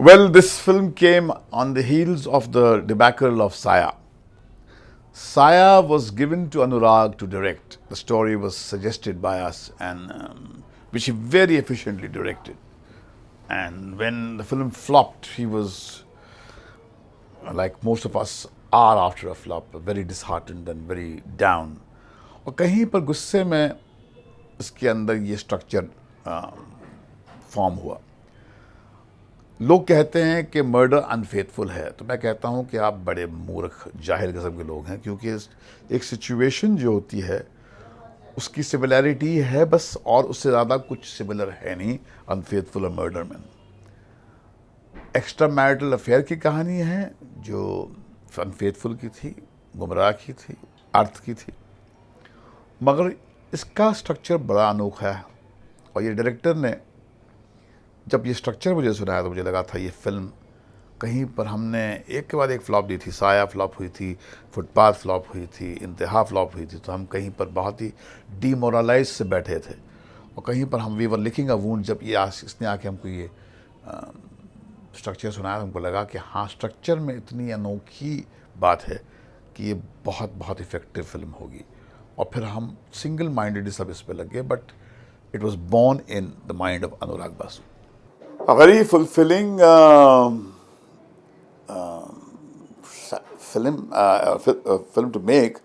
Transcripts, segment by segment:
Well, this film came on the heels of the debacle of Saya. Saya was given to Anurag to direct. The story was suggested by us, and which he very efficiently directed. And when the film flopped, he was, like most of us are after a flop, very disheartened and very down. और कहीं पर गुस्से में इसके अंदर ये structure form हुआ. लोग कहते हैं कि मर्डर अनफेथफुल है, तो मैं कहता हूं कि आप बड़े मूर्ख जाहिल किस्म के लोग हैं, क्योंकि एक सिचुएशन जो होती है उसकी सिमिलैरिटी है बस, और उससे ज़्यादा कुछ सिमिलर है नहीं अनफेथफुल और मर्डर में. एक्स्ट्रा मैरिटल अफेयर की कहानी है जो अनफेथफुल की थी, गुमराह की थी, अर्थ की थी, मगर इसका स्ट्रक्चर बड़ा अनोखा है. और ये डायरेक्टर ने जब ये स्ट्रक्चर मुझे सुनाया तो मुझे लगा था ये फिल्म कहीं पर, हमने एक के बाद एक फ्लॉप दी थी. साया फ्लॉप हुई थी, फुटपाथ फ्लॉप हुई थी, इंतहा फ्लॉप हुई थी, तो हम कहीं पर बहुत ही डीमोरलाइज से बैठे थे. और कहीं पर हम we were licking a wound. जब ये इसने आके हमको ये स्ट्रक्चर सुनाया तो हमको लगा कि हाँ, स्ट्रक्चर में इतनी अनोखी बात है कि ये बहुत बहुत इफ़ेक्टिव फिल्म होगी. और फिर हम सिंगल माइंडेडली सब इस पर लग गए. But it was born in the mind of Anurag Basu. A very fulfilling film to make.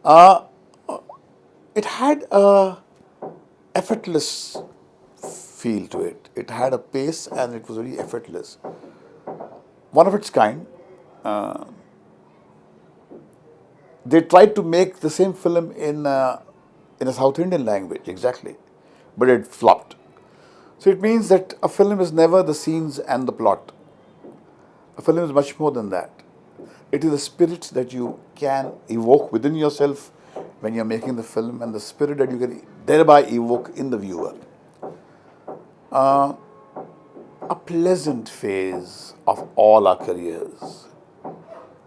Uh, it had a effortless feel to it. It had a pace and it was very effortless. One of its kind. They tried to make the same film in a South Indian language, exactly, but it flopped. So it means that a film is never the scenes and the plot. A film is much more than that. It is the spirit that you can evoke within yourself when you're making the film, and the spirit that you can thereby evoke in the viewer. A pleasant phase of all our careers.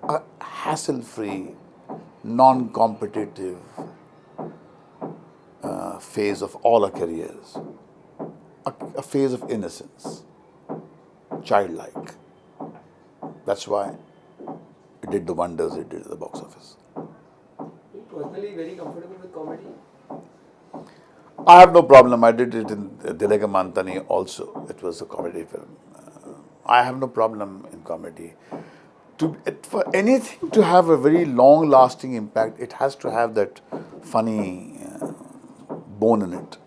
A hassle-free, non-competitive phase of all our careers. A phase of innocence, childlike. That's why it did the wonders it did at the box office. Are you personally very comfortable with comedy? I have no problem. I did it in Dilega Mantani also. It was a comedy film. I have no problem in comedy. For anything to have a very long-lasting impact, it has to have that funny bone in it.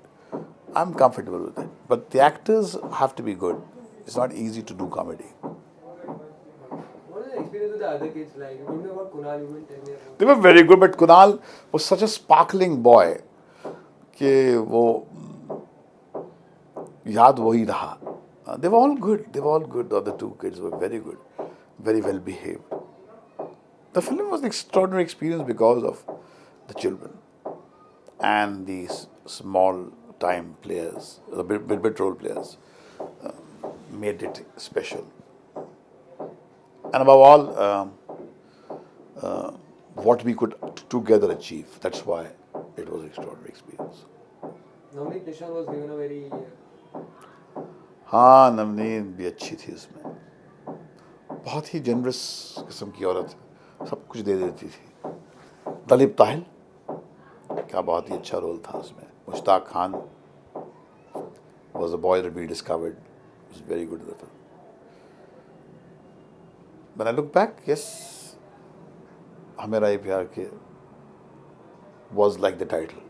I'm comfortable with it. But the actors have to be good. It's not easy to do comedy. What was the experience with the other kids like? You told me about Kunal, you didn't tell me about. They were very good, but Kunal was such a sparkling boy कि वो याद वही रहा. They were all good. They were all good. The other two kids were very good, very well behaved. The film was an extraordinary experience because of the children and these small time players, the bit role players, made it special. And above all, what we could together achieve. That's why it was an extraordinary experience. Navneet Nishan was given a very. हाँ, नवनीत भी अच्छी थी इसमें. बहुत ही generous किस्म की औरत, सब कुछ दे देती थी. दलीप ताहिल, क्या बहुत ही अच्छा रोल था उसमें. Mushtaq Khan was a boy that we discovered. He was very good in the film. When I look back, yes, Hamera Ye Pyar Ke was like the title.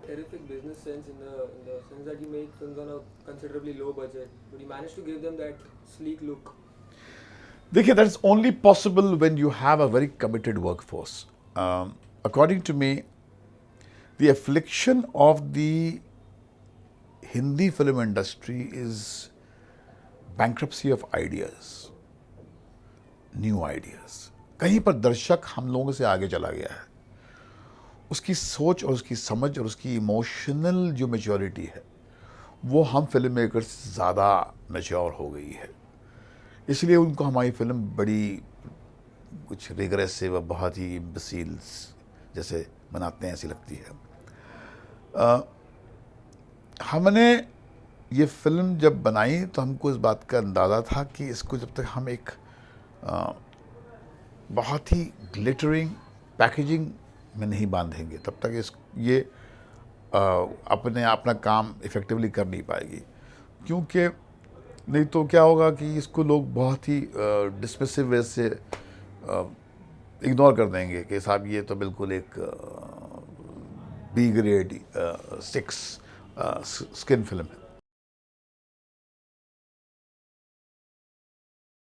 Terrific business sense in the sense that you make films on a considerably low budget, but you managed to give them that sleek look. देखिए, that's only possible when you have a very committed workforce. According to me, the affliction of the Hindi film industry is bankruptcy of ideas, new ideas. कहीं पर दर्शक हम लोगों से आगे चला गया है. उसकी सोच और उसकी समझ और उसकी इमोशनल जो मैच्योरिटी है वो हम फिल्म मेकर्स से ज़्यादा मैच्योर हो गई है. इसलिए उनको हमारी फिल्म बड़ी कुछ रिग्रेसिव, बहुत ही इम्बेसिल्स जैसे बनाते हैं ऐसी लगती है. हमने ये फिल्म जब बनाई तो हमको इस बात का अंदाज़ा था कि इसको जब तक हम एक बहुत ही ग्लिटरिंग पैकेजिंग में नहीं बांधेंगे तब तक ये अपना काम इफ़ेक्टिवली कर नहीं पाएगी। क्योंकि नहीं तो क्या होगा कि इसको लोग बहुत ही डिस्मिसिव वे से इग्नोर कर देंगे कि साहब ये तो बिल्कुल एक बी ग्रेड 6 स्किन फिल्म है।